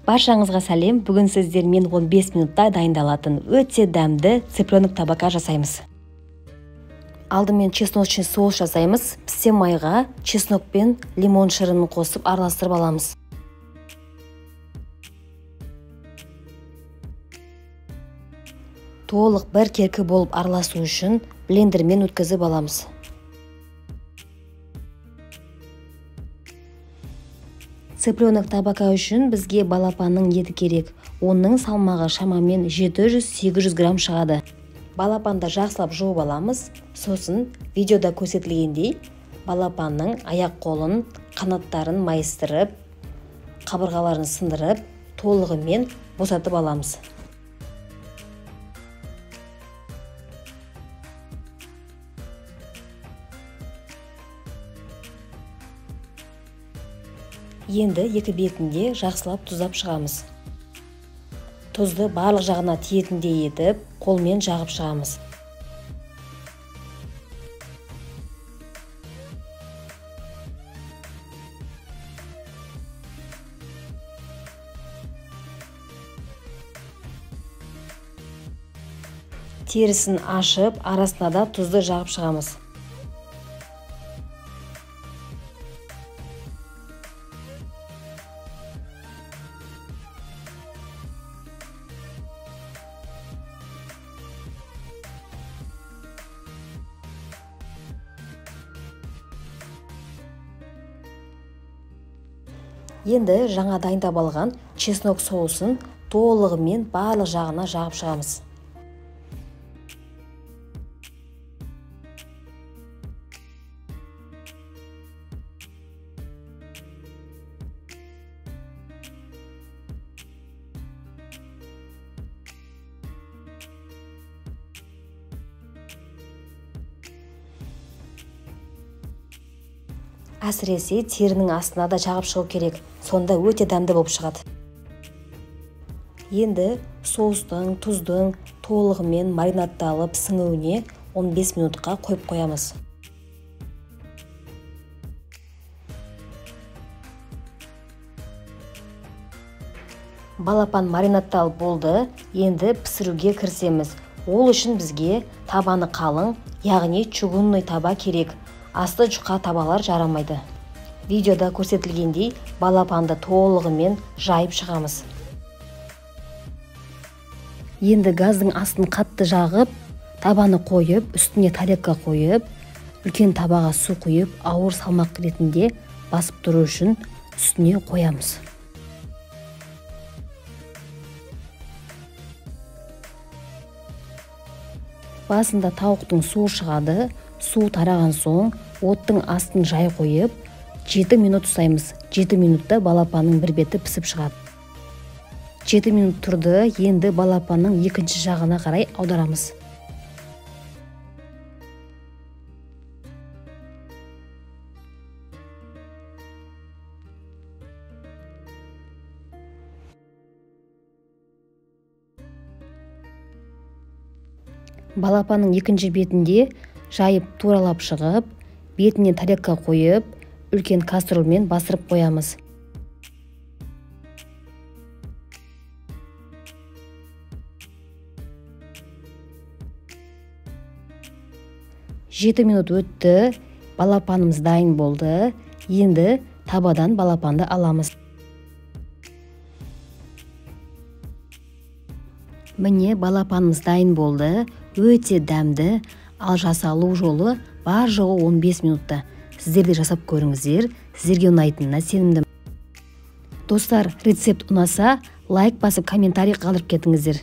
Баршаңызға сәлем. Бүгін сіздермен 15 минутта дайындалатын өте дәмді цыпленок табака жасаймыз. Алдымен чесночный соус жасаймыз. Піссе майға чеснок пен лимон шырынын қосып араластырып аламыз. Толық бір керкі болып араласу үшін блендермен өткізіп аламыз. Цыпленок табака үшін бізге балапанның еті керек. Оның салмағы шамамен 700-800 грамм шығады. Балапанды жақсылап жуып аламыз. Сосын видеода көрсетілгендей балапанның аяқ-қолын, қанаттарын майыстырып, қабырғаларын сындырып, толығымен босатып аламыз. Енді екі бетінде жақсылап тұздап шығамыз. Тұзды барлық жағына тиетіндей етіп, қолмен жағып шығамыз. Терісін ашып, арасына да тұзды жағып шығамыз. Енді жаңа дайындап алған чеснок соусын толығымен барлық жағына жағып шығамыз. Әсіресе терінің астына да жағып шығу керек. Сонда өте дәмді болып шығады. Енді соустың, тұздың толығымен маринадталып сіңуіне 15 минутқа қойып қоямыз. Балапан маринадталып болды. Енді пісіруге кірісеміз. Ол үшін бізге табаны қалың, яғни чугунный таба керек. Асты жұқа табалар жарамайды. Видеода көрсетілгендей балапанды толығымен жайып шығамыз. Енді газдың астын қатты жағып, табаны қойып, үстіне тарелка қойып, үлкен табаға су құйып, ауыр салмақ ретінде басып тұру үшін үстіне қоямыз. Басында тауықтың суы шығады. Су тараған соң оттың астын жай қойып, 7 минут ұстаймыз. 7 минутта балапанның бір беті пісіп шығады. 7 минут тұрды. Енді балапанның екінші жағына қарай аударамыз. Балапанның екінші бетінде жайып туралап шығып, бетіне тарелка қойып, үлкен кастрөлмен басырып қоямыз. Жеті минут өтті, балапанымыз дайын болды. Енді табадан балапанды аламыз. Міне балапанымыз дайын болды. Өте дәмді. Ал жасалу жолы бар жоғы 15 минутта. Сіздер де жасап көріңіздер. Сіздерге ұнайтынына сенімдім. Достар, рецепт ұнаса, лайк басып комментарий қалдырып кетіңіздер.